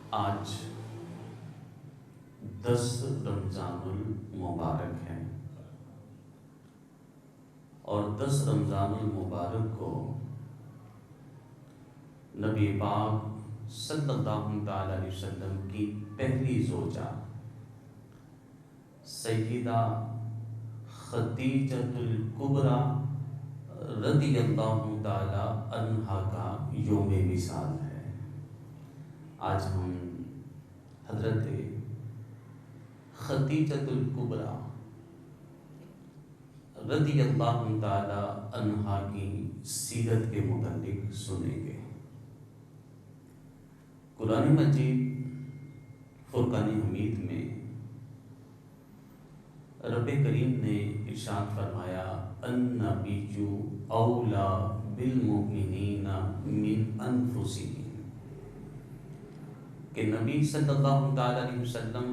آج 10 رمضان المبارک ہے اور 10 رمضان المبارک کو نبی پاک صلی اللہ تعالی علیہ وسلم کی پہلی زوجہ سیدہ خدیجۃ الکبریٰ رضی اللہ تعالی عنہا کا یوم وصال ہے۔ آج ہم حضرت خدیجۃ الکبریٰ رضی اللہ تعالی عنہا کی سیرت کے متعلق سنیں گے۔ قرآن مجید فرقان حمید میں رب کریم نے ارشاد فرمایا النبی اولیٰ بالمؤمنین من انفسہم، کہ نبی صلی اللہ تعالی علیہ وسلم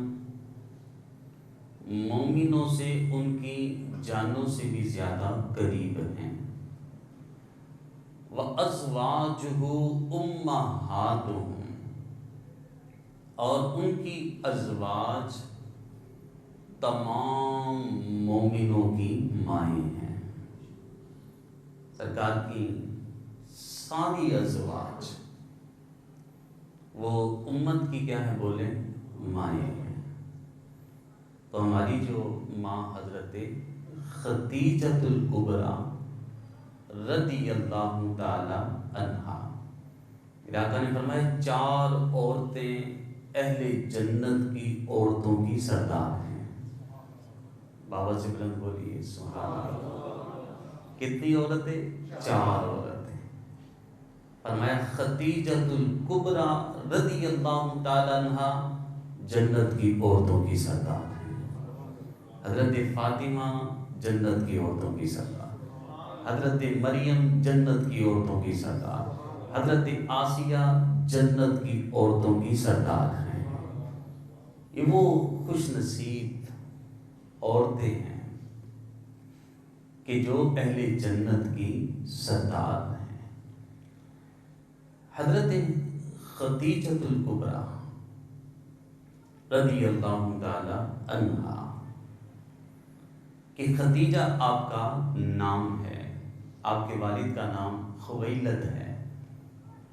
مومنوں سے ان کی جانوں سے بھی زیادہ قریب ہیں۔ وَأَزْوَاجُهُ أُمَّهَاتُهُمْ، اور ان کی ازواج تمام مومنوں کی مائیں ہیں۔ سرکار کی ساری ازواج وہ امت کی کیا ہے، بولیں مائیں ہیں۔ تو ہماری جو ماں حضرت خدیجۃ الکبریٰ رضی اللہ تعالی عنہا، آقا نے فرمایا 4 عورتیں اہل جنت کی عورتوں کی سردار ہیں۔ بابا سے بلند بولیے سبحان اللہ۔ کتنی عورتیں؟ 4 عورتیں۔ فرمایا خدیجۃ الکبریٰ رضی اللہ تعالی عنہا جنت کی عورتوں کی سردار ہیں۔ حضرت فاطمہ جنت کی عورتوں کی سردار، حضرت مریم جنت کی عورتوں کی سردار، حضرت آسیہ جنت کی عورتوں کی سردار ہیں۔ یہ وہ خوش نصیب عورتیں ہیں کہ جو اہل جنت کی سردار ہیں۔ حضرت خدیجۃ الکبریٰ رضی اللہ تعالی عنہا کہ خدیجہ آپ کا نام ہے، آپ کے والد کا نام خویلد ہے،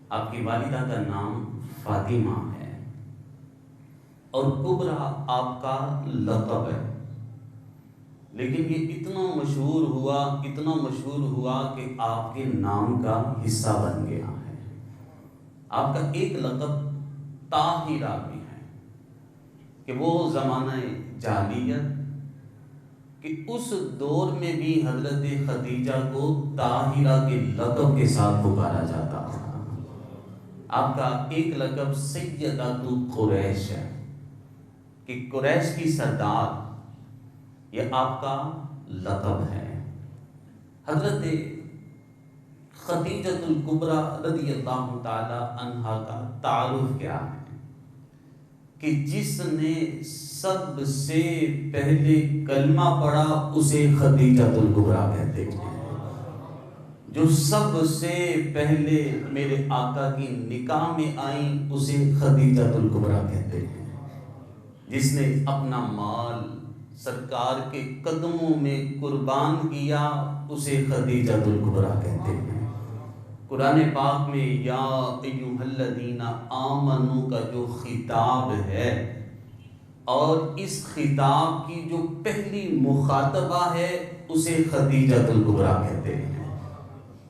آپ کی والدہ کا نام فاطمہ ہے، اور کبریٰ آپ کا لقب ہے۔ لیکن یہ اتنا مشہور ہوا کہ آپ کے نام کا حصہ بن گیا ہے۔ آپ کا ایک لقب طاہرہ بھی ہے، کہ وہ زمانہ جاہلیت کہ اس دور میں بھی حضرت خدیجہ کو طاہرہ کے لقب کے ساتھ پکارا جاتا تھا۔ آپ کا ایک لقب سیدہ قریش ہے، کہ قریش کی سردار، یہ آپ کا لقب ہے۔ حضرت خدیجۃ الکبریٰ رضی اللہ تعالی عنہا کا تعارف کیا ہے، کہ جس نے سب سے پہلے کلمہ پڑھا اسے خدیجۃ الکبریٰ کہتے ہیں۔ جو سب سے پہلے میرے آقا کی نکاح میں آئیں اسے خدیجۃ الکبریٰ کہتے ہیں۔ جس نے اپنا مال سرکار کے قدموں میں قربان کیا اسے خدیجۃ الکبریٰ کہتے ہیں۔ قرآن پاک میں یا ایھا الذین آمنوا کا جو خطاب ہے، اور اس خطاب کی جو پہلی مخاطبہ ہے اسے خدیجۃ الکبریٰ کہتے ہیں۔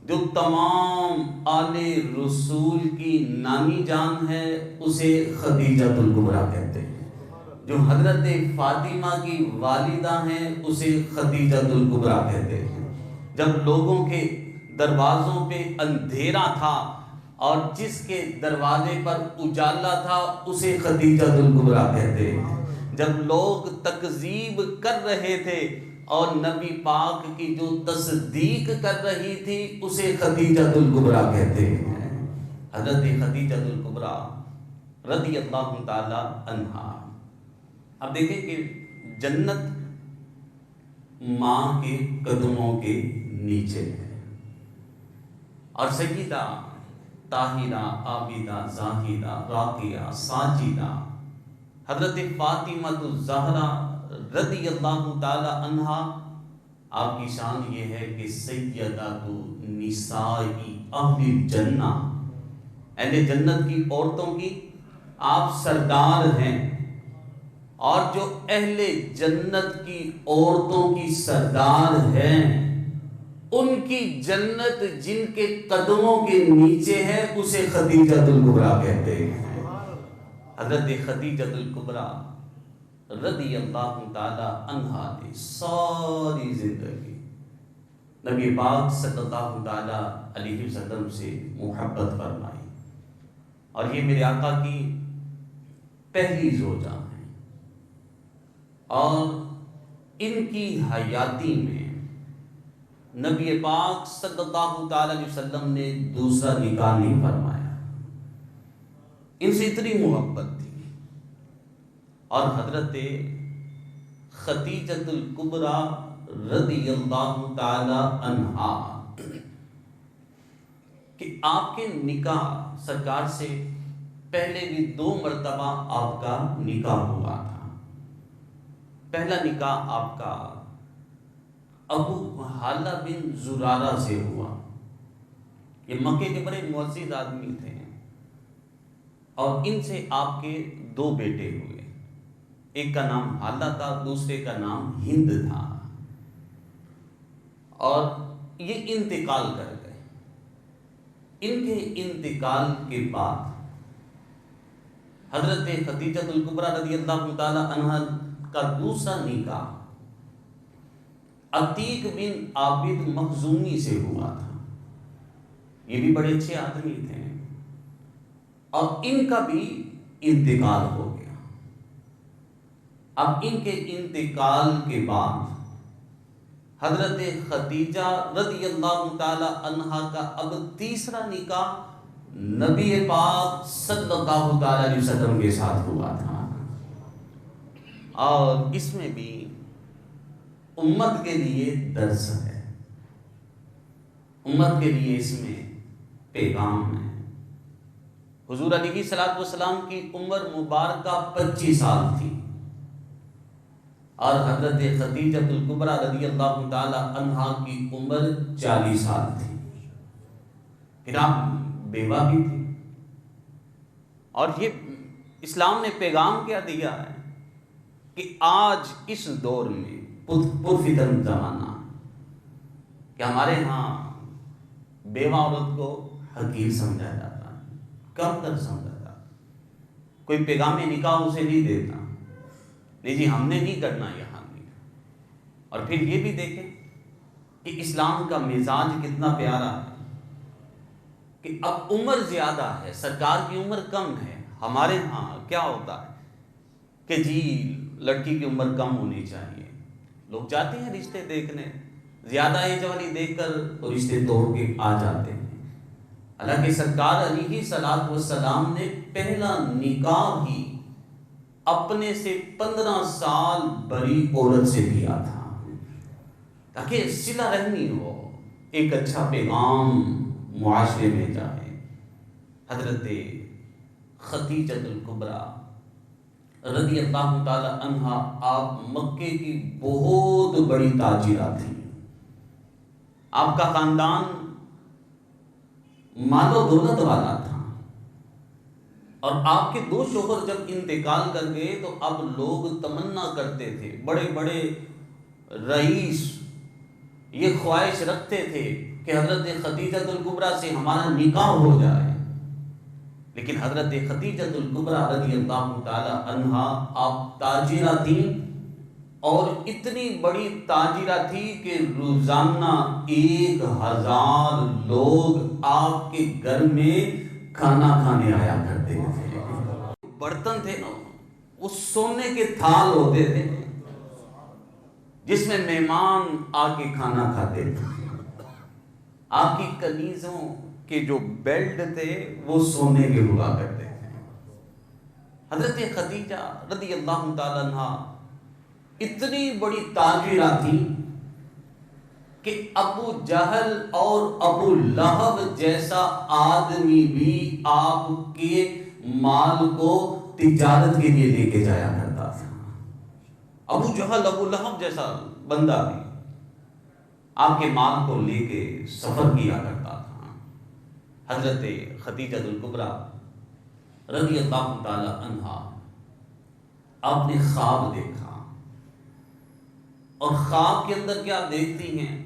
جو تمام آل رسول کی نانی جان ہے اسے خدیجۃ الکبریٰ کہتے ہیں۔ جو حضرت فاطمہ کی والدہ ہیں اسے خدیجۃ الکبریٰ کہتے ہیں۔ جب لوگوں کے دروازوں پہ اندھیرا تھا اور جس کے دروازے پر اجالا تھا اسے خدیجۃ الکبریٰ کہتے ہیں۔ جب لوگ تکذیب کر رہے تھے اور نبی پاک کی جو تصدیق کر رہی تھی اسے خدیجۃ الکبریٰ کہتے ہیں۔ حضرت خدیجۃ الکبریٰ رضی اللہ تعالی عنہا۔ اب دیکھیں کہ جنت ماں کے قدموں کے نیچے ہے، اور سیدہ طاہرہ، عابدہ، زاہدہ، راقیہ، ساجدہ، حضرت فاطمہ الزہرا رضی اللہ تعالی عنہا، آپ کی شان یہ ہے کہ سیدۃ نساء اہل الجنہ، اہل جنت کی عورتوں کی آپ سردار ہیں، اور جو اہل جنت کی عورتوں کی سردار ہیں ان کی جنت جن کے قدموں کے نیچے ہے اسے خدیجہ الکبریٰ کہتے ہیں۔ حضرت خدیجہ الکبریٰ رضی اللہ تعالی عنہا نے ساری زندگی نبی پاک صلی اللہ تعالی علیہ وسلم سے محبت فرمائی، اور یہ میرے آقا کی پہلی زوجہ ہیں، اور ان کی حیاتی میں نبی پاک صلی اللہ تعالی علیہ وسلم نے دوسرا نکاح نہیں فرمایا، ان سے اتنی محبت تھی۔ اور حضرت خدیجہ الکبریٰ رضی اللہ تعالی عنہا کہ آپ کے نکاح سرکار سے پہلے بھی 2 مرتبہ آپ کا نکاح ہوا تھا۔ پہلا نکاح آپ کا ابو حالہ بن زرارہ سے ہوا، یہ مکے کے بڑے معزز آدمی تھے، اور ان سے آپ کے 2 بیٹے ہوئے، ایک کا نام حالہ تھا، دوسرے کا نام ہند تھا، اور یہ انتقال کر گئے۔ ان کے انتقال کے بعد حضرت خدیجہ الکبریٰ رضی اللہ تعالی عنہا کا دوسرا نکاح عتیق بن عابد مخزومی سے ہوا تھا، یہ بھی بڑے اچھے آدمی تھے، اور ان کا بھی انتقال ہو گیا۔ اب ان کے انتقال کے بعد حضرت خدیجہ رضی اللہ تعالی عنہا کا اب تیسرا نکاح نبی پاک صلی اللہ تعالی علیہ وسلم کے ساتھ ہوا تھا، اور اس میں بھی امت کے لیے درس ہے، امت کے لیے اس میں پیغام ہے۔ حضور علیہ الصلوۃ والسلام کی عمر مبارکہ 25 سال تھی، اور حضرت خدیجہ الکبریٰ رضی اللہ تعالی عنہا کی عمر 40 سال تھی، پھر آپ بیوہ بھی تھی، اور یہ اسلام نے پیغام کیا دیا ہے کہ آج اس دور میں پرفتن زمانہ کہ ہمارے ہاں بیوہ عورت کو حقیر سمجھا جاتا ہے، کم تر سمجھا جاتا ہے، کوئی پیغام نکاح اسے نہیں دیتا، نہیں جی ہم نے نہیں کرنا یہاں نہیں۔ اور پھر یہ بھی دیکھیں کہ اسلام کا مزاج کتنا پیارا ہے کہ اب عمر زیادہ ہے، سرکار کی عمر کم ہے۔ ہمارے ہاں کیا ہوتا ہے کہ جی لڑکی کی عمر کم ہونی چاہیے، لوگ جاتے ہیں رشتے دیکھنے، زیادہ ایج والی دیکھ کر تو رشتے توڑ کے آ جاتے ہیں، حالانکہ سرکار علیہ الصلوۃ والسلام نے پہلا نکاح ہی اپنے سے 15 سال بڑی عورت سے کیا تھا، تاکہ صلہ رحمی ہو، ایک اچھا پیغام معاشرے میں جائے۔ حضرت خدیجہ الکبریٰ رضی اللہ تعالی عنہا آپ مکے کی بہت بڑی تاجرہ تھی، آپ کا خاندان مال و دولت والا تھا، اور آپ کے 2 شوہر جب انتقال کر گئے تو اب لوگ تمنا کرتے تھے، بڑے بڑے رئیس یہ خواہش رکھتے تھے کہ حضرت خدیجہ الکبریٰ سے ہمارا نکاح ہو جائے، لیکن حضرت خدیجہ الکبریٰ رضی اللہ تعالی عنہا آپ تاجرہ تھیں، اور اتنی بڑی تاجرہ تھی کہ روزانہ 1000 لوگ آپ کے گھر میں کھانا کھانے آیا کرتے تھے۔ برتن تھے نا وہ سونے کے تھال ہوتے تھے جس میں مہمان آ کے کھانا کھاتے تھے، آپ کی کنیزوں کے جو بیلٹ تھے وہ سونے کے ہوا کرتے تھے۔ حضرت خدیجہ رضی اللہ تعالی عنہا اتنی بڑی تاجرہ تھی کہ ابو جہل اور ابو لہب جیسا آدمی بھی آپ کے مال کو تجارت کے لیے لے کے جایا کرتا تھا. ابو جہل ابو لہب جیسا بندہ بھی آپ کے مال کو لے کے سفر کیا کرتا تھا. حضرت خدیجہ الکبریٰ رضی اللہ تعالی عنہا آپ نے خواب دیکھا، اور خواب کے اندر کیا دیکھتی ہیں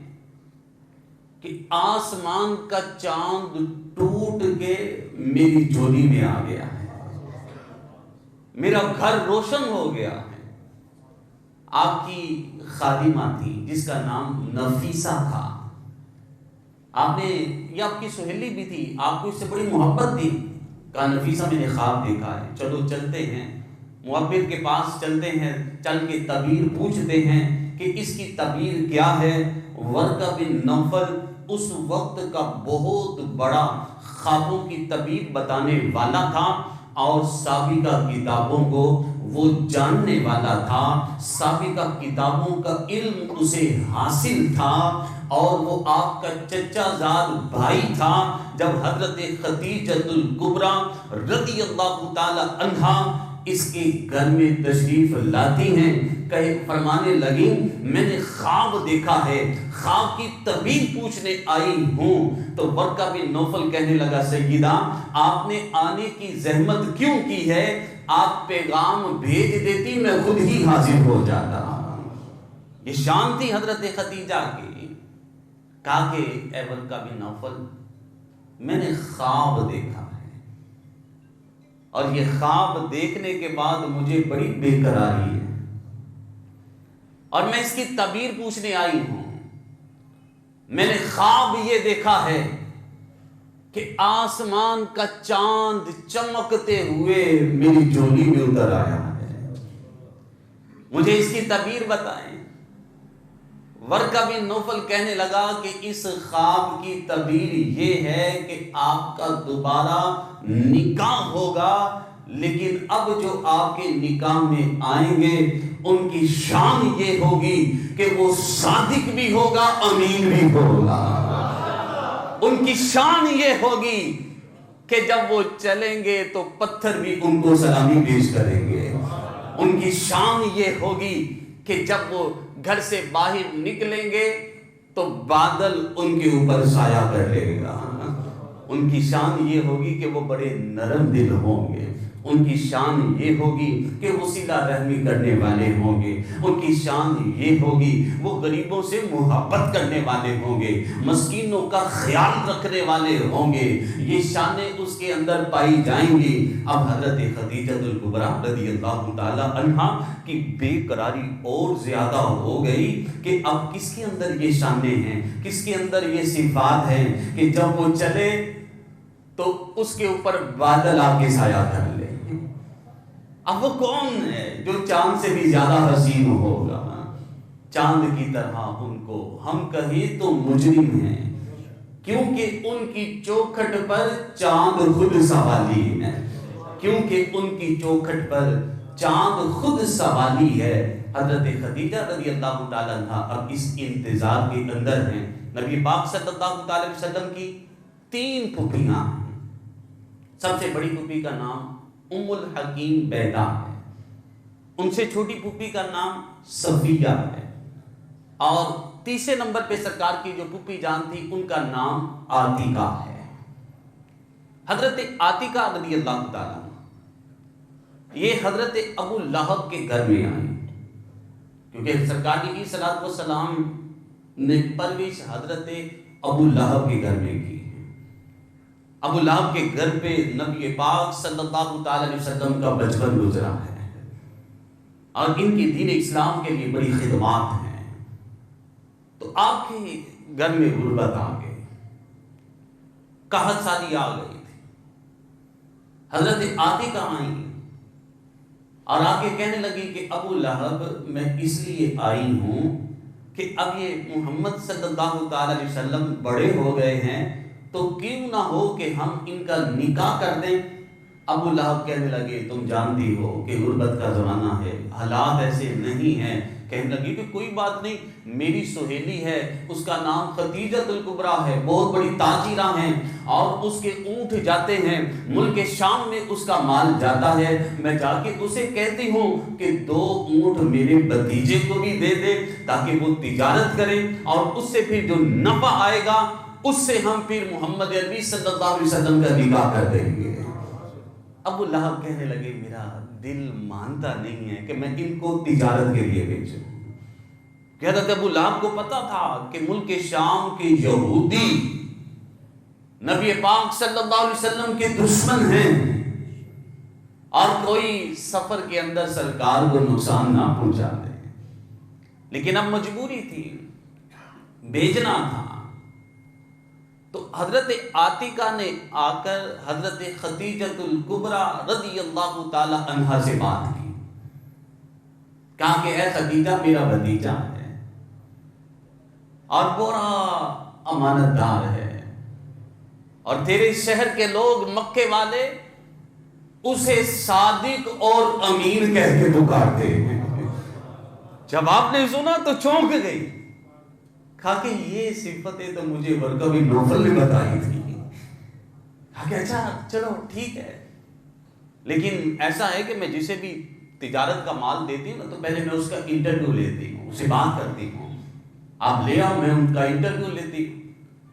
کہ آسمان کا چاند ٹوٹ کے میری جھولی میں آ گیا ہے، میرا گھر روشن ہو گیا ہے. آپ کی خادمہ تھی جس کا نام نفیسہ تھا. آپ نے، یہ آپ کی سہیلی بھی تھی، آپ کو اس سے بڑی محبت تھی. کہا نفیسہ میں نے خواب دیکھا ہے، چلو چلتے ہیں معبر کے پاس چلتے ہیں، چل کے تعبیر پوچھتے ہیں کہ اس کی تعبیر کیا ہے. ورقہ بن نوفل اس وقت کا بہت بڑا خوابوں کی تعبیر بتانے والا تھا، اور سابقہ کتابوں کو وہ جاننے والا تھا. سابقہ کتابوں کا علم اسے حاصل تھا، اور وہ آپ کا چچا زاد بھائی تھا. جب حضرت خدیجہ الکبریٰ رضی اللہ تعالی عنہا اس کے گھر میں تشریف لاتی ہیں، فرمانے لگی میں نے خواب دیکھا ہے، خواب کی تعبیر پوچھنے آئی ہوں. تو ورقہ بن نوفل کہنے لگا سیدہ آپ نے آنے کی زحمت کیوں کی ہے، آپ پیغام بھیج دیتی میں خود ہی حاضر ہو جاتا. یہ شان تھی حضرت خدیجہ کی. کہا کہ اے ورقہ بن نوفل میں نے خواب دیکھا ہے، اور یہ خواب دیکھنے کے بعد مجھے بڑی بے قراری ہے، اور میں اس کی تعبیر پوچھنے آئی ہوں. میں نے خواب یہ دیکھا ہے کہ آسمان کا چاند چمکتے ہوئے میری جھولی میں اتر آیا ہے، مجھے اس کی تعبیر بتائیں. ورقہ بن نوفل کہنے لگا کہ اس خواب کی تعبیر یہ ہے کہ آپ کا دوبارہ نکاح ہوگا، لیکن اب جو آپ کے نکاح میں آئیں گے ان کی شان یہ ہوگی کہ وہ صادق بھی ہوگا، امین بھی ہوگا. ان کی شان یہ ہوگی کہ جب وہ چلیں گے تو پتھر بھی ان کو سلامی پیش کریں گے. ان کی شان یہ ہوگی کہ جب وہ گھر سے باہر نکلیں گے تو بادل ان کے اوپر سایہ کر لے گا. ان کی شان یہ ہوگی کہ وہ بڑے نرم دل ہوں گے. ان کی شان یہ ہوگی کہ وہ صلہ رحمی کرنے والے ہوں گے. ان کی شان یہ ہوگی وہ غریبوں سے محبت کرنے والے ہوں گے، مسکینوں کا خیال رکھنے والے ہوں گے. یہ شانیں اس کے اندر پائی جائیں گی. اب حضرت خدیجہ الکبریٰ رضی اللہ تعالی عنہا کی بے قراری اور زیادہ ہو گئی کہ اب کس کے اندر یہ شانیں ہیں، کس کے اندر یہ صفات ہیں کہ جب وہ چلے تو اس کے اوپر بادل آ کے سایہ کر لے. اب وہ کون ہے جو چاند سے بھی زیادہ حسین ہوگا؟ چاند کی طرح ان کو ہم کہیں تو مجرم ہیں، کیونکہ ان کی چوکھٹ پر چاند خود سوالی ہے. کیونکہ ان کی چوکھٹ پر چاند خود سوالی ہے. حضرت خدیجہ رضی اللہ تعالی عنہ اب اس انتظار کے اندر ہیں. نبی پاک صلی اللہ تعالی وسلم کی 3 پھوپھیاں ہیں. سب سے بڑی پھوپھی کا نام ام الحکیم بیدا ہے، ان سے چھوٹی پھوپھی کا نام صفیہ ہے، اور تیسرے نمبر پہ سرکار کی جو پھوپھی جان تھی ان کا نام عاتقہ ہے. حضرت عاتقہ رضی اللہ تعالیٰ یہ حضرت ابو لہب کے گھر میں آئی، کیونکہ سرکار کی صلوات و سلام نے پرورش حضرت ابو لہب کے گھر میں کی. ابو لہب کے گھر پہ نبی پاک صلی اللہ تعالی علیہ وسلم کا بچپن گزرا ہے، اور ان کی دین اسلام کے لیے بڑی خدمات ہیں. تو آپ کے گھر میں غربت آ گئی، قحط سالی آ گئی تھی. حضرت عاتقہ آئیں اور آ کے کہنے لگی کہ ابو لہب میں اس لیے آئی ہوں کہ اب یہ محمد صلی اللہ تعالی علیہ وسلم بڑے ہو گئے ہیں تو کیوں نہ ہو کہ ہم ان کا نکاح کر دیں. ابو لہب کہنے لگے تم جانتی ہو کہ غربت کا زمانہ ہے، حالات ایسے نہیں ہیں کہ کہنے لگی کہ کوئی بات نہیں، میری سہیلی ہے، اس کا نام خدیجۃ الکبریٰ ہے، بہت بڑی تاجرہ ہیں، اور اس کے اونٹ جاتے ہیں ملک شام میں، اس کا مال جاتا ہے، میں جا کے اسے کہتی ہوں کہ 2 اونٹ میرے بھتیجے کو بھی دے دے تاکہ وہ تجارت کرے، اور اس سے پھر جو نفع آئے گا اس سے ہم پھر محمد عربی صلی اللہ علیہ وسلم کا نکاح کر دیں گے۔ ابو لہب کہنے لگے میرا دل مانتا نہیں ہے کہ میں ان کو تجارت کے لیے بھیجوں۔ کہ حضرت ابو لہب کو پتا تھا کہ ملک شام کے یہودی نبی پاک صلی اللہ علیہ وسلم کے دشمن ہیں، اور کوئی سفر کے اندر سرکار کو نقصان نہ پہنچا دے، لیکن اب مجبوری تھی، بھیجنا تھا۔ تو حضرت عاتقہ نے آ کر حضرت خدیجۃ الکبریٰ رضی اللہ تعالی عنہا سے بات کی، کہا کہ اے خدیجہ میرا بھتیجا ہے اور بڑا امانت دار ہے، اور تیرے شہر کے لوگ مکے والے اسے صادق اور امین کہہ کے پکارتے ہیں۔ جب آپ نے سنا تو چونک گئی، کہا کہ یہ صفتیں تو مجھے ورقہ بن نوفل نے بتائی تھی۔ کہا کہ اچھا چلو ٹھیک ہے، لیکن ایسا ہے کہ میں جسے بھی تجارت کا مال دیتی ہوں تو پہلے میں اس کا انٹرویو لیتی ہوں، اسے بات کرتی ہوں، آپ لے آؤ، میں ان کا انٹرویو لیتی ہوں۔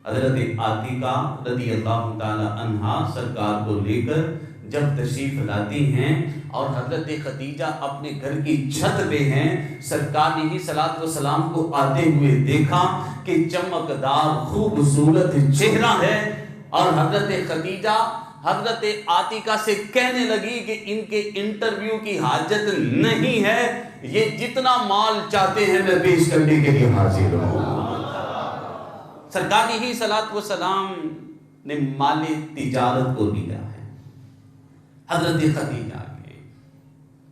حضرت عاتقہ رضی اللہ تعالی عنہا سرکار کو لے کر جب تشریف لاتی ہیں، اور حضرت خدیجہ اپنے گھر کی چھت پہ ہیں، سرکار نے صلاۃ و سلام کو آتے ہوئے دیکھا کہ چمکدار خوبصورت چہرہ ہے، اور حضرت خدیجہ حضرت عاتقہ سے کہنے لگی کہ ان کے انٹرویو کی حاجت نہیں ہے، یہ جتنا مال چاہتے ہیں میں پیش کرنے کے لیے حاضر ہوں۔ سرکار ہی صلاۃ و سلام نے مال تجارت کو دیا ہے حضرت خدیجہ کے،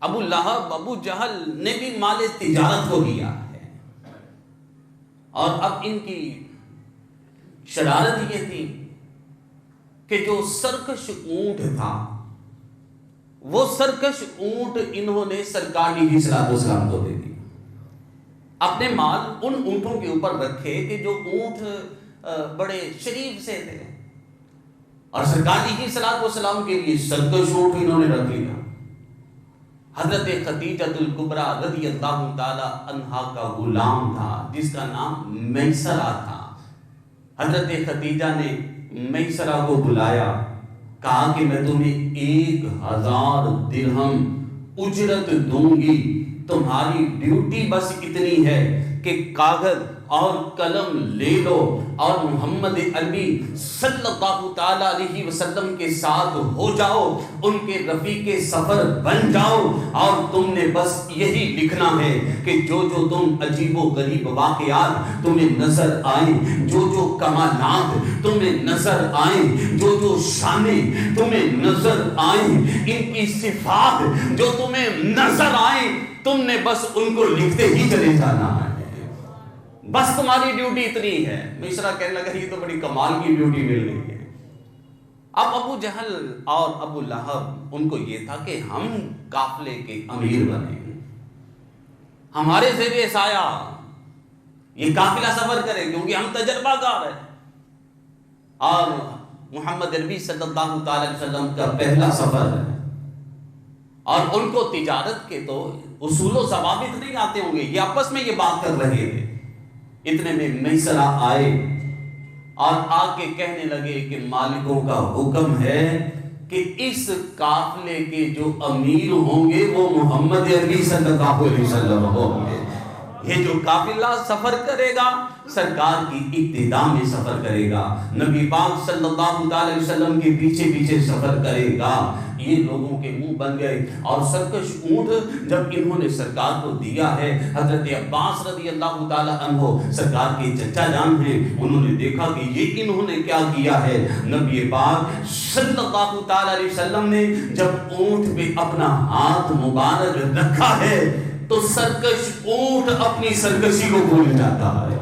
ابو لہب ابو جہل نے بھی مال تجارت کو دیا ہے، اور اب ان کی شرارت یہ تھی کہ جو سرکش اونٹ تھا، وہ سرکش اونٹ انہوں نے سرکار کی صلاۃ و سلام کو دے دی، اپنے مال ان اونٹوں کے اوپر رکھے کہ جو اونٹ بڑے شریف سے تھے، اور سرکار کی صلاۃ و سلام کے لیے سرکش اونٹ انہوں نے رکھ لیا۔ حضرت خدیجۃ الکبریٰ رضی اللہ تعالی عنہا کا غلام تھا جس کا نام میسرہ تھا۔ حضرت خدیجہ نے میسرہ کو بلایا، کہا کہ میں تمہیں 1000 درہم اجرت دوں گی، تمہاری ڈیوٹی بس اتنی ہے کہ کاغذ اور قلم لے لو اور محمد عربی صلی اللہ تعالی علیہ وسلم کے ساتھ ہو جاؤ، ان کے رفیق سفر بن جاؤ، اور تم نے بس یہی لکھنا ہے کہ جو جو تم عجیب و غریب واقعات تمہیں نظر آئیں، جو جو کمالات تمہیں نظر آئیں، جو جو شانیں تمہیں نظر آئیں، ان کی صفات جو تمہیں نظر آئیں، تم نے بس ان کو لکھتے ہی چلے جانا ہے، بس تمہاری ڈیوٹی اتنی ہے۔ میسرہ کہنے لگا یہ تو بڑی کمال کی ڈیوٹی مل گئی ہے۔ اب ابو جہل اور ابو لہب ان کو یہ تھا کہ ہم قافلے کے امیر بنے، ہمارے زیر سایہ یہ قافلہ سفر کرے، کیونکہ ہم تجربہ کار ہیں، اور محمد عربی صلی اللہ تعالی علیہ وسلم کا پہلا سفر ہے، اور ان کو تجارت کے تو اصول و ضوابط نہیں آتے ہوں گے، یہ آپس میں یہ بات کر رہے تھے۔ اتنے میں میسرہ آئے اور آ کے کہنے لگے کہ مالکوں کا حکم ہے کہ اس قافلے کے جو امیر ہوں گے وہ محمد عربی صلی اللہ علیہ وسلم ہوں گے۔ یہ جو قافلہ سفر کرے گا سرکار کی ابتدا میں سفر کرے گا، نبی پاک صلی اللہ تعالی علیہ وسلم کے پیچھے پیچھے سفر کرے گا۔ یہ لوگوں کے منہ بن گئے، اور سرکش اونٹ جب انہوں نے سرکار کو دیا ہے، حضرت عباس رضی اللہ تعالی عنہ سرکار کے چچا جان ہیں، انہوں نے دیکھا کہ یہ انہوں نے کیا کیا ہے۔ نبی پاک صلی اللہ تعالی علیہ وسلم نے جب اونٹ پہ اپنا ہاتھ مبارک رکھا ہے تو سرکش اونٹ اپنی سرکشی کو بھول جاتا ہے،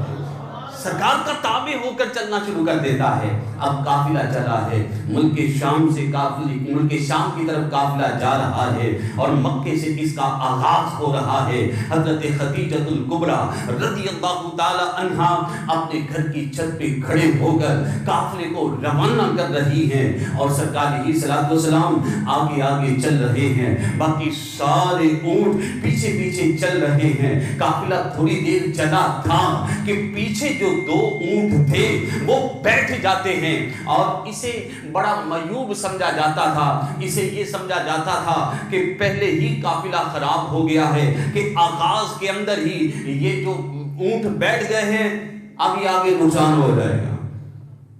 سرکار کا تابع ہو کر چلنا شروع کر دیتا ہے. اب قافلہ چلا ہے, ملک شام سے ملک شام کی طرف قافلہ جا رہا ہے اور مکے سے اس کا آغاز ہو رہا ہے. حضرت خدیجہ الکبریٰ رضی اللہ تعالی عنہا اپنے گھر کی چھت پہ کھڑے ہو کر قافلے کو روانہ کر رہی ہیں اور سرکار علیہ الصلوۃ والسلام آگے آگے چل رہے ہیں, باقی سارے اونٹ پیچھے پیچھے چل رہے ہیں. قافلہ تھوڑی دیر چلا تھا کہ پیچھے جو 2 اونٹ تھے وہ بیٹھ جاتے ہیں اور اسے بڑا معیوب سمجھا جاتا تھا. اسے یہ سمجھا جاتا تھا کہ پہلے ہی قافلہ خراب ہو گیا ہے کہ آغاز کے اندر ہی یہ جو اونٹ بیٹھ گئے ہیں اب یہ آگے نقصان ہو جائے گا,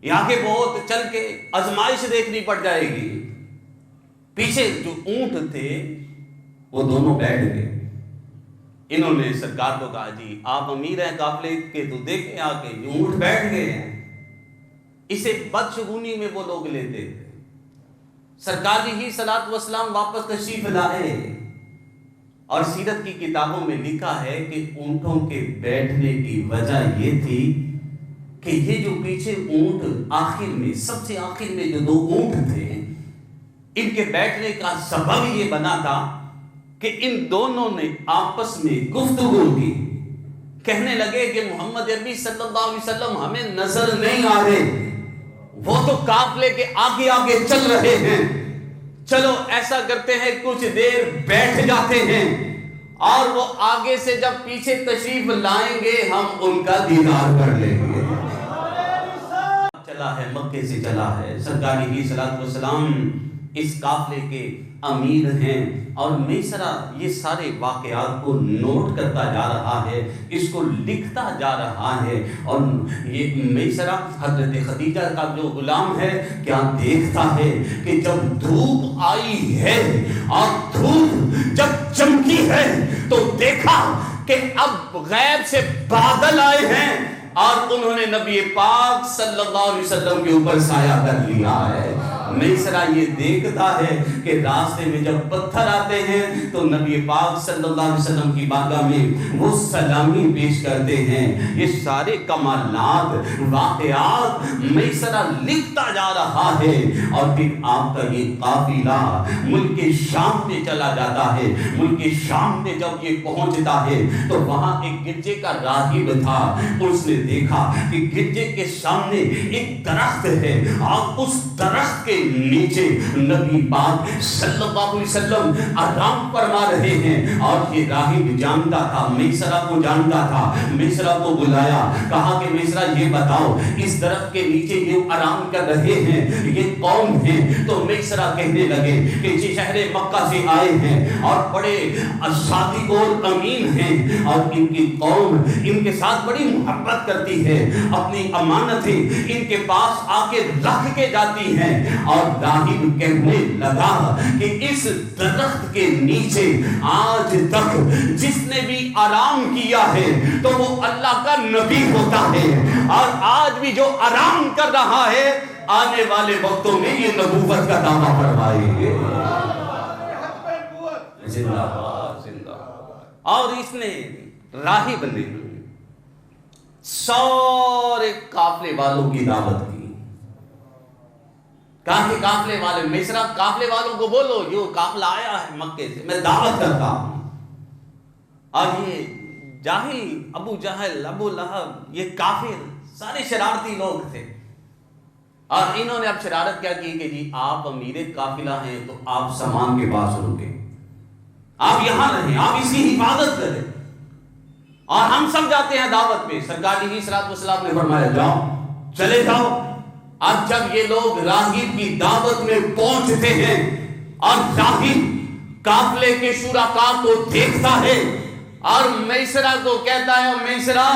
یہ آگے بہت چل کے آزمائش دیکھنی پڑ جائے گی. پیچھے جو اونٹ تھے وہ دونوں بیٹھ گئے. انہوں نے سرکار کو کہا جی آپ امیر ہیں قافلے کے تو دیکھیں آ کے یہ اونٹ بیٹھ گئے ہیں. اسے بدشگونی میں وہ لوگ لیتے تھے. سرکار علیہ الصلوۃ والسلام واپس تشریف لائے اور سیرت کی کتابوں میں لکھا ہے کہ اونٹوں کے بیٹھنے کی وجہ یہ تھی کہ یہ جو پیچھے اونٹ آخر میں سب سے آخر میں جو 2 اونٹ تھے ان کے بیٹھنے کا سبب یہ بنا تھا کہ ان دونوں نے آپس میں گفتگو کی. کہنے لگے کہ محمد عربی صلی اللہ علیہ وسلم ہمیں نظر نہیں آ رہے, وہ تو قافلے کے آگے آگے چل رہے ہیں, چلو ایسا کرتے ہیں کچھ دیر بیٹھ جاتے ہیں اور وہ آگے سے جب پیچھے تشریف لائیں گے ہم ان کا دیدار کر لیں گے. چلا ہے مکے سے چلا ہے. سرکار علیہ الصلوۃ والسلام اس قافلے کے امیر ہیں اور میسرہ یہ سارے واقعات کو نوٹ کرتا جا رہا ہے, اس کو لکھتا جا رہا ہے. اور یہ میسرہ حضرت خدیجہ کا جو غلام ہے کیا دیکھتا ہے کہ جب دھوپ آئی ہے اور دھوپ جب چمکی ہے تو دیکھا کہ اب غیب سے بادل آئے ہیں اور انہوں نے نبی پاک صلی اللہ علیہ وسلم کے اوپر سایہ کر لیا ہے. میسرہ یہ دیکھتا ہے کہ راستے میں جب پتھر آتے ہیں تو نبی پاک صلی اللہ علیہ وسلم کی بارگاہ میں وہ سلامی پیش کرتے ہیں. یہ سارے کمالات واقعات میسرہ لکھتا جا رہا ہے اور پھر آپ کا یہ قافلہ ملک شام میں چلا جاتا ہے. ملک شام میں جب یہ پہنچتا ہے تو وہاں ایک گرجے کا راہب تھا. اس نے دیکھا کہ گرجے کے سامنے ایک درخت ہے اور اس درخت کے نیچے نبی پاک صلی اللہ علیہ وسلم آرام فرما رہے ہیں. اور یہ راہب جانتا تھا, میسرہ کو جانتا تھا. میسرہ کو بلایا, کہا کہ میسرہ یہ بتاؤ اس درخت کے نیچے یہ آرام کر رہے ہیں یہ کون ہیں؟ تو میسرہ کہنے لگے کہ یہ شہر مکہ سے آئے ہیں اور بڑے صادق اور امین ہیں اور ان کی قوم ان کے ساتھ بڑی محبت کرتی ہے, اپنی امانتیں ان کے پاس آ کے رکھ کے جاتی ہیں. اور راہب کہنے لگا کہ اس درخت کے نیچے آج تک جس نے بھی آرام کیا ہے تو وہ اللہ کا نبی ہوتا ہے اور آج بھی جو آرام کر رہا ہے آنے والے وقتوں میں یہ نبوت کا دعویٰ فرمائیں گے. زندہ باد زندہ باد. اور اس نے راہب نے سارے قافلے والوں کی دعوت کی. کہا کہ قافلے والے میسرہ قافلے والوں کو بولو جو قافلہ آیا ہے مکے سے میں دعوت کرتا ہوں. اور یہ جاہل ابو جہل ابو لہب یہ کافر سارے شرارتی لوگ تھے اور انہوں نے اب شرارت کیا کی کہ جی آپ امیر قافلہ ہیں تو آپ سامان کے پاس رکیں, آپ یہاں رہیں, آپ اس کی حفاظت کریں اور ہم سب جاتے ہیں دعوت پہ. سرکار علیہ الصلوۃ والسلام نے فرمایا جاؤ چلے جاؤ. اب جب یہ لوگ راہب کی دعوت میں پہنچتے ہیں اور راہب قافلے کے شرکاء کو دیکھتا ہے اور میسرہ کو کہتا ہے میسرہ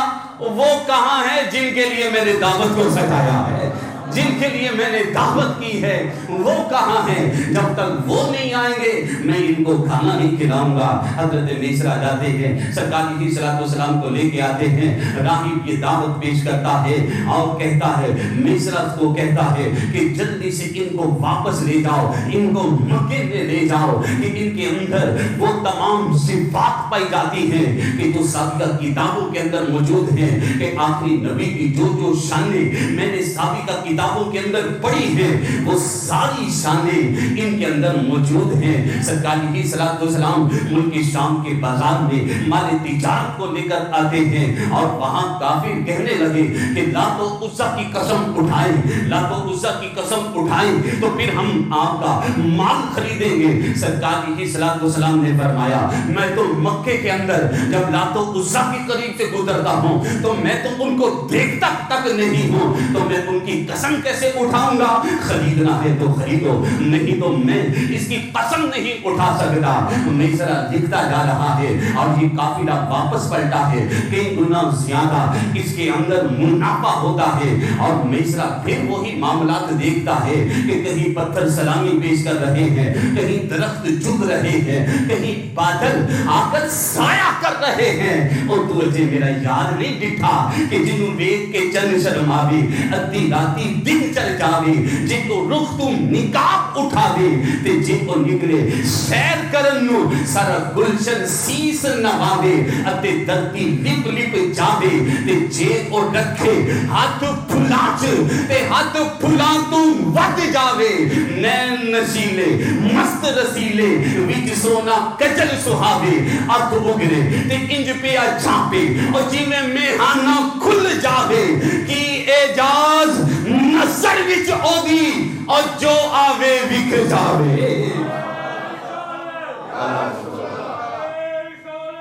وہ کہاں ہے جن کے لیے میں نے دعوت کو سجایا ہے, جن کے لیے میں نے دعوت کی ہے وہ کہاں ہیں؟ جب تک وہ نہیں آئیں گے میں ان کو کھانا نہیں کھلاؤں گا۔ حضرت میسرا جاتے ہیں، سرکار کی صلاۃ والسلام کو لے کے آتے ہیں، راہب یہ دعوت پیش کرتا ہے اور کہتا ہے، میسرا کو کہتا ہے کہ جلدی سے ان کو واپس لے جاؤ، ان کو مکے میں لے جاؤ کہ ان کے اندر وہ تمام صفات پائی جاتی ہیں کہ جو سابقہ کتابوں کے اندر موجود ہیں، کہ آخری نبی کی جو شانیں میں نے سابقہ کتابوں کے اندر پڑھی ہیں وہ ساری شانیں ان کے اندر موجود ہیں۔ سرکار کی صلاۃ والسلام ملک شام کے بازار میں مال تجارت کو لے کر آتے ہیں اور وہاں کافر کہنے لگے کہ لات و عزا کی قسم اٹھائیں، لات و عزا کی قسم اٹھائیں تو پھر ہم آپ کا مال خریدیں گے۔ سرکار کی صلاۃ والسلام نے فرمایا، میں تو مکے کے اندر جب لات و عزا کے قریب سے گزرتا ہوں تو میں تو ان کو دیکھتا تک نہیں ہوں، تو میں ان کی قسم کیسے اٹھاؤں گا؟ خریدنا ہے تو خریدو، نہیں تو میں اس کی قسم نہیں اٹھا سکتا۔ میسرا لکھتا جا رہا ہے اور یہ قافلہ واپس پلٹا ہے، کئی گنا زیادہ اس کے اندر منافع ہوتا ہے، اور میسرا پھر وہی معاملات دیکھتا ہے کہ کہیں پتھر سلامی پیش کر رہے ہیں، کہیں درخت جھک رہے ہیں، کہیں بادل آ کر سایہ کر رہے ہیں، اور تو اجے میرا یاد نہیں ڈٹھا کہ جنوں ویک کے چن شرماوے، ادھی راتی دن چل جاوے، جن کو رخ تم نکاب اٹھاوے تے جن کو نکلے سیر کرن نو سارا گلشن سیس نواوے، اتے دھرتی لپ لپ جاوے تے جے او رکھے ہاتھ پھلاچ تے ہاتھ پھلا تم وٹ جاوے، نین نشیلے مست رسیلے وچ سونا کجل سہاوے، اکھ اگرے تے انج پیا چھاپے اور جی میں میہانہ کھل جاوے، کی اعجاز نظر وچ اودی اور جو آوے وکھ جاوے۔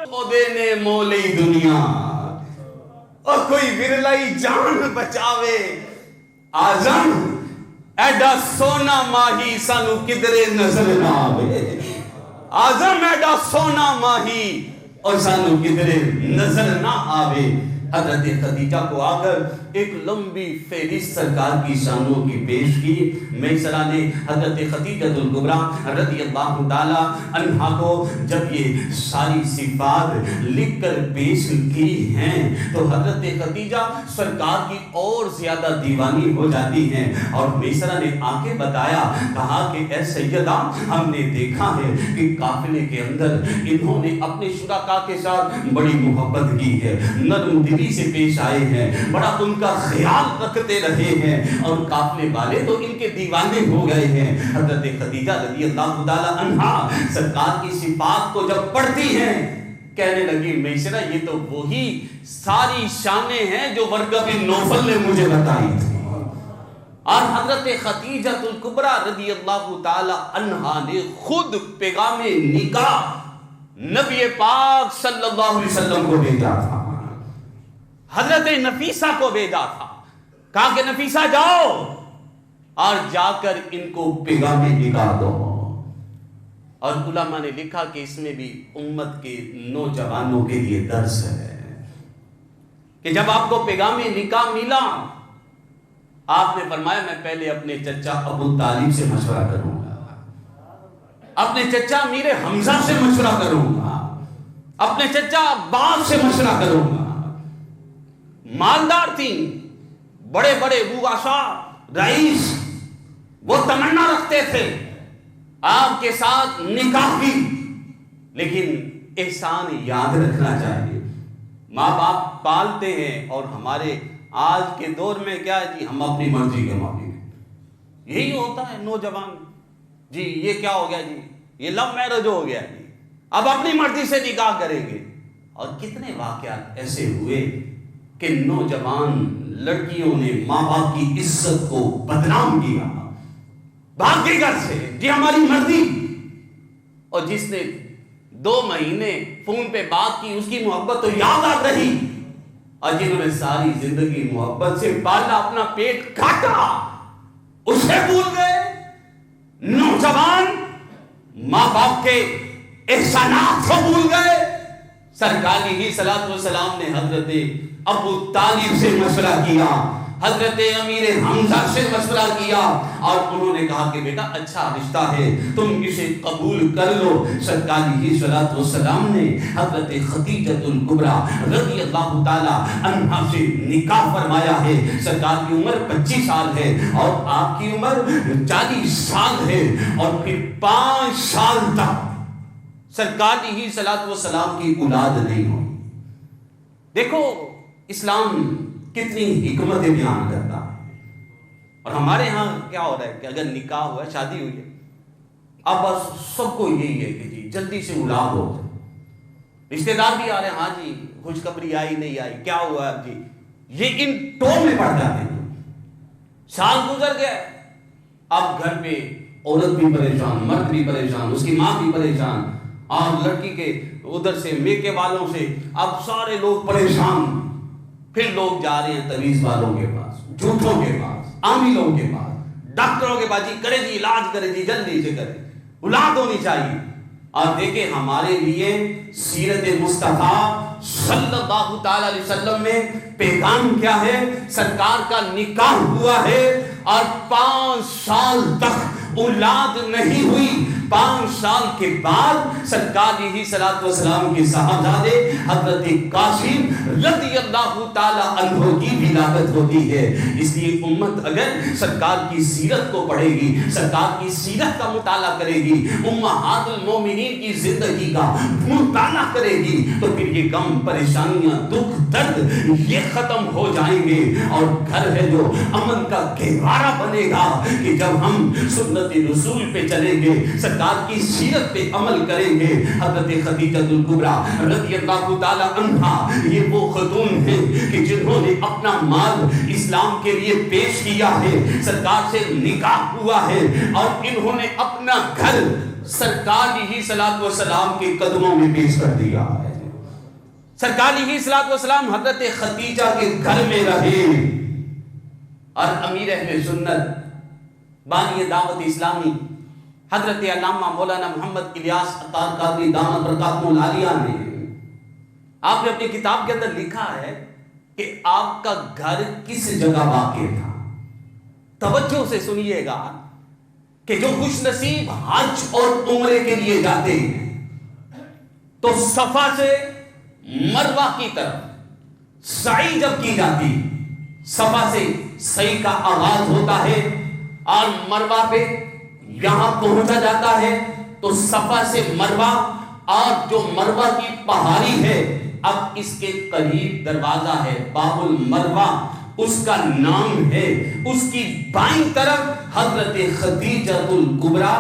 اودے نے مولی دنیا اور کوئی ورلائی جان بچاوے، آزم ایڈا سونا ماہی سانو کدرے نظر نہ آوے، آزم ایڈا سونا ماہی اور سانو کدرے نظر نہ آوے۔ حضرت خدیجہ کو آ کر ایک لمبی فہرست سرکار کی شانوں کی پیش کی۔ میسرہ نے حضرت خدیجہ الکبریٰ رضی اللہ تعالی عنہا کو جب یہ ساری صفات لکھ کر پیش کی ہیں تو حضرت خدیجہ سرکار کی اور زیادہ دیوانی ہو جاتی ہیں، اور میسرہ نے آ کے بتایا، کہا کہ اے سیدہ، ہم نے دیکھا ہے کہ قافلے کے اندر انہوں نے اپنے شرکاء کے ساتھ بڑی محبت کی ہے، نرم دلی سے پیش آئے ہیں، بڑا ان کا خیال رکھتے رہے ہیں، اور قافلے والے تو ان کے دیوانے ہو گئے ہیں۔ حضرت خدیجہ رضی اللہ تعالی عنہا سرکار کی صفات کو جب پڑھتی ہیں کہنے لگی، میسرہ یہ تو وہی ساری شانیں ہیں جو ورقہ بن نوفل نے مجھے بتائی تھی۔ اور حضرت خدیجہ الکبریٰ رضی اللہ تعالی عنہا نے خود پیغام نکاح نبی پاک صلی اللہ علیہ وسلم کو بھیجا تھا، حضرت نفیسہ کو بھیجا تھا، کہا کہ نفیسہ جاؤ اور جا کر ان کو پیغام نکاح دو۔ اور علماء نے لکھا کہ اس میں بھی امت کے نوجوانوں کے لیے درس ہے کہ جب آپ کو پیغام نکاح ملا، آپ نے فرمایا میں پہلے اپنے چچا ابو طالب سے مشورہ کروں گا، اپنے چچا امیر حمزہ سے مشورہ کروں گا، اپنے چچا عباس سے مشورہ کروں گا۔ مالدار تھیں، بڑے بڑے بادشاہ رئیس، وہ تمنا رکھتے تھے آپ کے ساتھ نکاح کی، لیکن احسان یاد رکھنا چاہیے، ماں باپ پالتے ہیں، اور ہمارے آج کے دور میں کیا ہے جی، ہم اپنی مرضی کے مالک ہیں، یہی ہوتا ہے نوجوان، جی یہ کیا ہو گیا جی، یہ لو میرج ہو گیا جی، اب اپنی مرضی سے نکاح کریں گے۔ اور کتنے واقعات ایسے ہوئے کہ نوجوان لڑکیوں نے ماں باپ کی عزت کو بدنام کیا، بھاگ کے گھر سے، جی ہماری مرضی، اور جس نے 2 مہینے فون پہ بات کی اس کی محبت تو یاد آ رہی، اور جنہوں نے ساری زندگی محبت سے پالا، اپنا پیٹ کاٹا، اسے بھول گئے۔ نوجوان ماں باپ کے احسانات کو بھول گئے۔ سرکار کی صلاۃ والسلام نے حضرت ابو طالب سے مشورہ کیا، حضرت امیر حمزہ سے مشورہ کیا اور انہوں نے کہا کہ بیٹا اچھا رشتہ ہے، تم اسے قبول کر لو۔ سرکار کی صلوات و سلام نے حضرت خدیجہ الکبریٰ رضی اللہ تعالی عنہا سے نکاح فرمایا ہے۔ سرکار کی عمر 25 سال ہے اور آپ کی عمر 40 سال ہے، اور پھر 5 سال تک سرکار کی صلوات و سلام کی اولاد نہیں ہوئی۔ دیکھو اسلام کتنی حکمت بیان کرتا ہے۔ اور ہمارے ہاں کیا ہو رہا ہے کہ اگر نکاح ہوا ہے، شادی ہوئی ہے، اب بس سب کو یہی ہے کہ جی جلدی سے اولاد ہو جائے۔ رشتے دار بھی آ رہے ہیں، ہاں جی خوشخبری آئی نہیں آئی، کیا ہوا اب جی، یہ ان ٹول میں پڑ جاتے ہیں۔ سال گزر گئے، اب گھر پہ عورت بھی پریشان، مرد بھی پریشان، اس کی ماں بھی پریشان، اور لڑکی کے ادھر سے میکے والوں سے اب سارے لوگ پریشان۔ پھر لوگ جا رہے ہیں تویز والوں کے پاس، جھوٹوں کے پاس، عاملوں کے پاس، ڈاکٹروں کے پاس، جی کرے جی علاج کرے جی جلدی سے کرے، اولاد ہونی چاہیے۔ اور دیکھیں ہمارے لیے سیرت مصطفیٰ صلی اللہ تعالی علیہ وسلم میں پیغام کیا ہے؟ سرکار کا نکاح ہوا ہے اور 5 سال تک اولاد نہیں ہوئی۔ 5 سال کے بعد سرکار کی صلوات و سلام کے صاحبزادے حضرت قاسم رضی اللہ تعالی عنہ کی ولادت ہوتی ہے۔ اس لیے امت اگر سرکار کی سیرت کو پڑھے گی، سرکار کی سیرت کا مطالعہ کرے گی، امہات المومنین کی زندگی کا مطالعہ کرے گی، تو پھر یہ غم، پریشانیاں، دکھ، درد یہ ختم ہو جائیں گے، اور گھر ہے جو امن کا گہوارہ بنے گا کہ جب ہم سنت رسول پہ چلیں گے، سرکار کی سیرت پہ عمل کریں گے۔ حضرت خدیجہ الکبریٰ رضی اللہ تعالی عنہا یہ وہ خاتون ہیں کہ جنہوں نے اپنا مال اسلام کے لیے پیش کیا ہے، سرکار سے نکاح ہوا ہے، اور انہوں نے اپنا گھر سرکار کی صلوات و سلام کے قدموں میں پیش کر دیا ہے۔ سرکار کی صلوات و سلام حضرت خدیجہ کے گھر میں رہے، اور امیر اہل سنت بانی دعوت اسلامی حضرت علامہ مولانا محمد الیاس عطار قادری دامت برکاتہ العالیہ نے، آپ نے اپنی کتاب کے اندر لکھا ہے کہ آپ کا گھر کس جگہ واقع تھا۔ توجہ سے سنیے گا کہ جو خوش نصیب حج اور عمرے کے لیے جاتے ہیں تو صفا سے مروہ کی طرف سعی جب کی جاتی، صفا سے سعی کا آغاز ہوتا ہے، اور مروہ پہ یہاں پہنچا جاتا ہے تو صفا سے مروہ، اور جو مروہ کی پہاڑی ہے، اب اس کے قریب دروازہ ہے باب المروہ، اس کا نام ہے، اس کی بائیں طرف حضرت خدیجہ الکبریٰ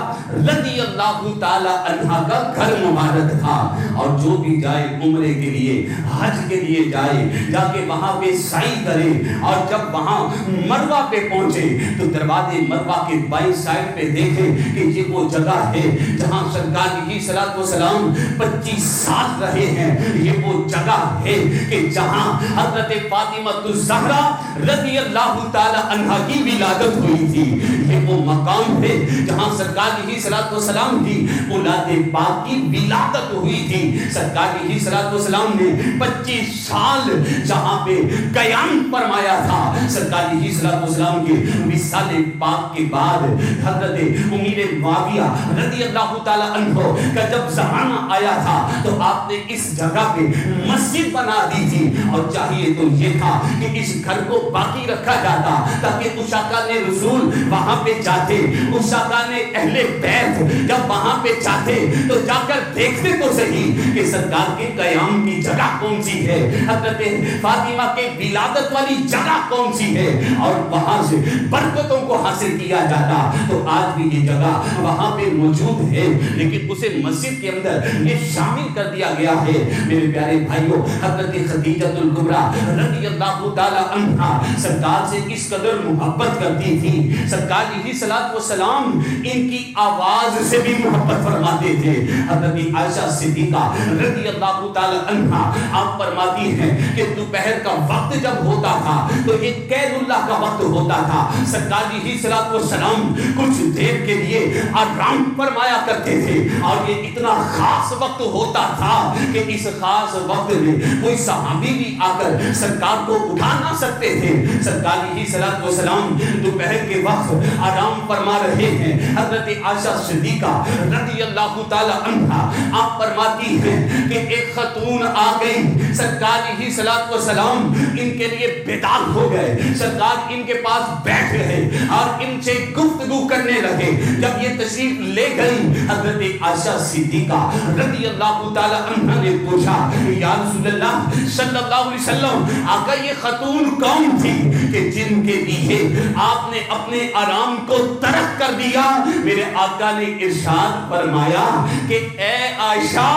رضی اللہ تعالی عنہا کا گھر مبارک تھا۔ اور جو بھی جائے عمرے کے لیے، حج کے لیے جائے، جا کے وہاں پہ سعی کرے، اور جب وہاں مروہ پہ پہنچے تو دروازے مروہ کے بائیں سائڈ پہ دیکھے کہ یہ وہ جگہ ہے جہاں سرکار کی صلوات و سلام 25 سال رہے ہیں۔ یہ وہ جگہ ہے کہ جہاں حضرت فاطمہ الزہرا رضی اللہ تعالی عنہا کی ولادت ہوئی تھی۔ یہ وہ مقام ہے جہاں سرکار کی صلوات و سلام کی اولاد پاک کی ولادت ہوئی تھی۔ سرکار کی صلوات و سلام نے 25 سال جہاں پہ قیام فرمایا تھا۔ سرکار کی صلوات و سلام کے وصال پاک کے بعد حضرت امیر معاویہ رضی اللہ تعالی عنہ کا جب زمانہ آیا تھا تو آپ نے اس جگہ پہ مسجد بنا دی تھی، اور چاہیے تو یہ تھا کہ اس گھر کو باقی رکھا جاتا تاکہ اشاکان رسول وہاں پہ جاتے، اشاکان اہل بیت جب وہاں پہ جاتے تو جا کر دیکھتے تو صحیح کہ سرکار کے قیام کی جگہ کون سی ہے، حضرت فاطمہ کے ولادت والی جگہ کون سی ہے، اور وہاں سے برکتوں کو حاصل کیا جاتا۔ تو آج بھی یہ جگہ وہاں پہ موجود ہے، لیکن اسے مسجد کے اندر یہ شامل کر دیا گیا ہے۔ میرے پیارے بھائیوں، حضرت خدیجہ الکبریٰ رضی اللہ تعالی عنہا سرکار سے اس قدر محبت کرتی تھی، سرکار علیہ الصلوۃ والسلام ان کی آواز سے بھی محبت فرماتے تھے. حضرت عائشہ صدیقہ رضی اللہ تعالی عنہا آپ فرماتی ہیں کہ دوپہر کا وقت جب ہوتا تھا تو یہ قید اللہ کا وقت ہوتا تھا. سرکار علیہ الصلوۃ والسلام کچھ دیر کے لیے آرام فرمایا کرتے تھے اور یہ اتنا خاص وقت ہوتا تھا کہ اس خاص وقت میں کوئی صحابی بھی آ کر سرکار کو اٹھا نہ سکتے تھے. سرکار علیہ الصلوۃ والسلام دوپہر کے وقت آرام فرما رہے ہیں. حضرت عائشہ صدیقہ رضی اللہ تعالی عنہا آپ فرماتی ہیں کہ ایک خاتون آ گئی. سرکار علیہ الصلوۃ والسلام ان کے لیے بیدار ہو گئے. سرکار ان کے پاس بیٹھ گئے اور ان سے گفتگو کرنے لگے. جب یہ تشریف لے گئی حضرت عائشہ صدیقہ رضی اللہ تعالی عنہا نے پوچھا یا رسول اللہ صلی اللہ علیہ وسلم آقا یہ خاتون کون تھی کہ جن کے لیے آپ نے اپنے آرام کو ترک کر دیا؟ میرے آقا نے ارشاد فرمایا کہ اے عائشہ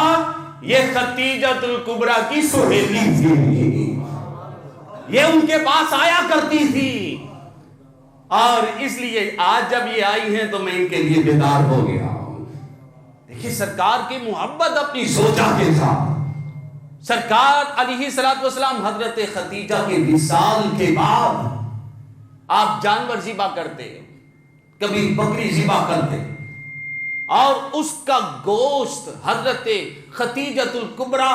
یہ خدیجہ الکبریٰ کی سہیلی تھی، یہ ان کے پاس آیا کرتی تھی اور اس لیے آج جب یہ آئی ہیں تو میں ان کے لیے بیدار ہو گیا. دیکھیے سرکار کی محبت اپنی زوجہ کے ساتھ. سرکار علیہ الصلوۃ والسلام حضرت خدیجہ کے وصال کے بعد آپ جانور ذبح کرتے، کبھی بکری ذبح کرتے اور اس کا گوشت حضرت خدیجہ الکبریٰ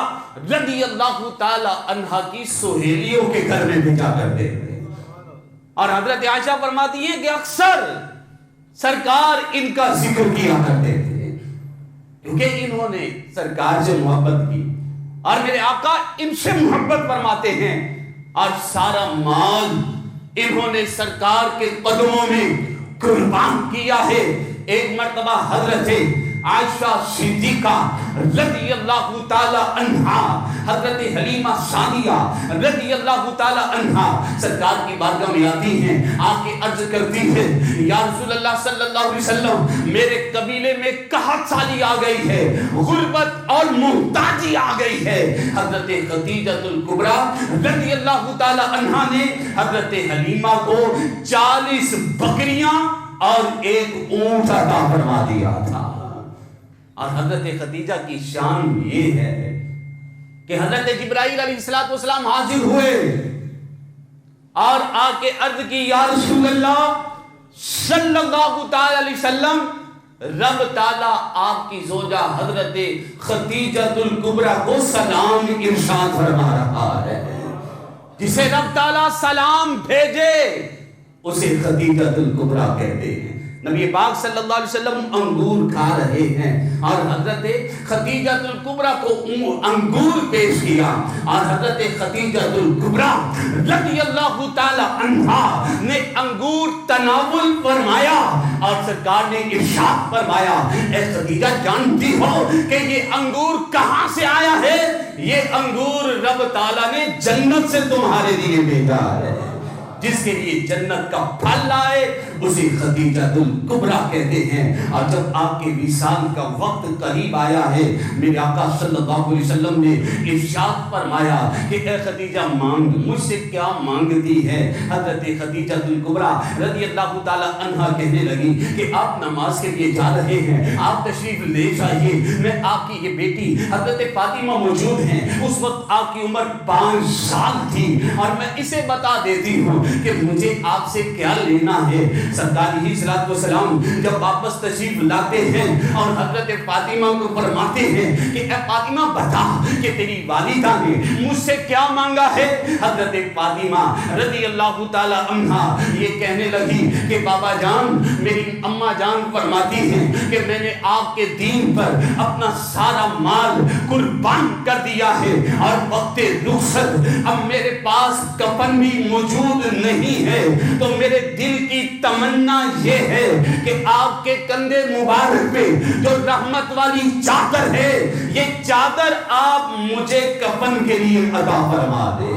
رضی اللہ تعالی عنہا کی سہیلیوں کے گھر میں بھیجا کرتے تھے. اور حضرت عائشہ فرماتی ہے کہ اکثر سرکار ان کا ذکر کیا کرتے تھے کیونکہ انہوں نے سرکار سے محبت کی اور میرے آقا ان سے محبت فرماتے ہیں اور سارا مال انہوں نے سرکار کے قدموں میں قربان کیا ہے. ایک مرتبہ حضرت عائشہ صدیقہ رضی اللہ تعالی عنہا حضرت حلیمہ سعدیہ رضی اللہ تعالی عنہا سرکار کی بارگاہ میں آتی ہیں، آ کے عرض کرتی ہے یا رسول اللہ صلی اللہ علیہ وسلم میرے قبیلے میں قحط سالی آ گئی ہے، غربت اور محتاجی آ گئی ہے. حضرت خدیجہ الکبریٰ رضی اللہ تعالی عنہا نے حضرت حلیمہ کو 40 بکریاں اور ایک اونٹ عطا فرما دیا تھا. اور حضرت خدیجہ کی شان یہ ہے کہ حضرت جبرائیل علیہ السلام حاضر ہوئے اور آ کے عرض کی یا رسول اللہ صلی اللہ تعالی علیہ وسلم رب تعالیٰ آپ کی زوجہ حضرت خدیجہ الکبریٰ کو سلام ارشاد فرما رہا ہے. جسے رب تعالیٰ سلام بھیجے اسے خدیجہ الکبریٰ کہتے ہیں. نبی پاک صلی اللہ علیہ وسلم انگور کھا رہے ہیں اور حضرت خدیجہ الکبریٰ کو انگور پیش کیا اور حضرت خدیجہ الکبریٰ رضی اللہ تعالی عنہا نے انگور تناول فرمایا اور سرکار نے ارشاد فرمایا اے خدیجہ جانتی ہو کہ یہ انگور کہاں سے آیا ہے؟ یہ انگور رب تعالیٰ نے جنت سے تمہارے لیے بھیجا ہے. جس کے لیے جنت کا پھل لائے اسے خدیجہ الکبریٰ کہتے ہیں. اور جب آپ کے وصال کا وقت قریب آیا ہے میرے آقا صلی اللہ علیہ وسلم نے ارشاد فرمایا کہ اے خدیجہ مانگ، مجھ سے کیا مانگتی ہے؟ حضرت خدیجہ الکبریٰ رضی اللہ تعالی عنہا کہنے لگی کہ آپ نماز کے لیے جا رہے ہیں، آپ تشریف لے جائیے، میں آپ کی یہ بیٹی حضرت فاطمہ موجود ہیں. اس وقت آپ کی عمر 5 سال تھی اور میں اسے بتا دیتی ہوں کہ مجھے آپ سے کیا لینا ہے. سرکار علیہ الصلوۃ والسلام جب واپس تشریف لاتے ہیں اور حضرت فاطمہ کو فرماتے ہیں کہ اے فاطمہ بتا کہ تیری والدہ نے مجھ سے کیا مانگا ہے. حضرت فاطمہ رضی اللہ تعالی عنہا یہ کہنے لگی کہ بابا جان، میری اماں جان فرماتی ہیں کہ میں نے آپ کے دین پر اپنا سارا مال قربان کر دیا ہے اور وقت رخصت اب میرے پاس کفن بھی موجود نہیں ہے، تو میرے دل کی تمنا یہ ہے کہ آپ کے کندھے مبارک پہ جو رحمت والی چادر ہے یہ چادر آپ مجھے کفن کے لیے عطا فرما دے.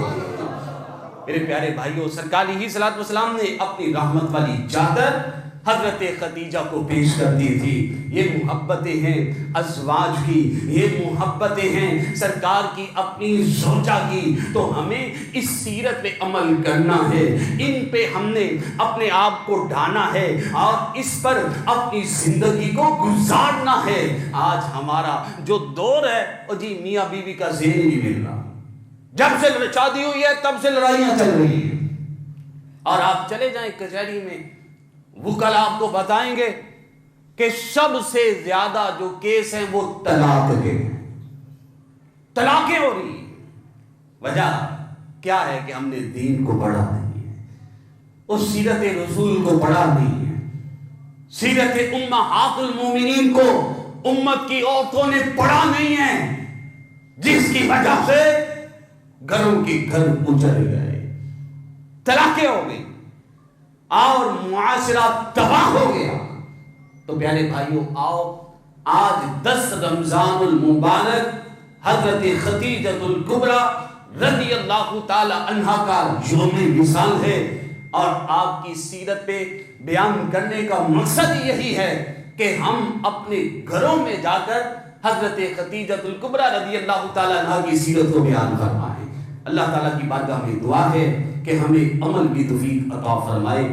میرے پیارے بھائیوں، سرکار علیہ الصلوۃ والسلام نے اپنی رحمت والی چادر حضرت خدیجہ کو پیش کرتی تھی۔ یہ محبتیں ہیں ازواج کی، یہ محبتیں ہیں سرکار کی اپنی زوجہ کی۔ تو ہمیں اس سیرت پہ عمل کرنا ہے، ان پہ ہم نے اپنے آپ کو ڈھانا ہے اور اس پر اپنی زندگی کو گزارنا ہے۔ آج ہمارا جو دور ہے وہ جی میاں بیوی کا ذہن نہیں مل رہا، جب سے شادی ہوئی ہے تب سے لڑائیاں چل رہی ہیں، اور آپ چلے جائیں کچہری میں وکلا آپ کو بتائیں گے کہ سب سے زیادہ جو کیس ہیں وہ طلاق کے ہیں، طلاقیں ہو رہی ہیں۔ وجہ کیا ہے کہ ہم نے دین کو پڑھا نہیں ہے، اس سیرت رسول کو پڑھا نہیں ہے، سیرت امہات المومنین کو امت کی عورتوں نے پڑھا نہیں ہے، جس کی وجہ سے گھروں کے گھر اجڑ گئے، طلاقیں ہو گئی اور معاشرہ تباہ ہو گیا۔ تو پیارے بھائیوں، آؤ آج 10 رمضان المبارک حضرت خدیجۃ الکبریٰ رضی اللہ تعالی عنہا کا یوم وصال ہے، اور آپ کی سیرت پہ بیان کرنے کا مقصد یہی ہے کہ ہم اپنے گھروں میں جا کر حضرت خدیجۃ الکبریٰ رضی اللہ تعالی عنہا کی سیرت کو بیان فرمائیں۔ اللہ تعالیٰ کی بارگاہ میں دعا ہے کہ ہمیں عمل کی توفیق عطا فرمائے۔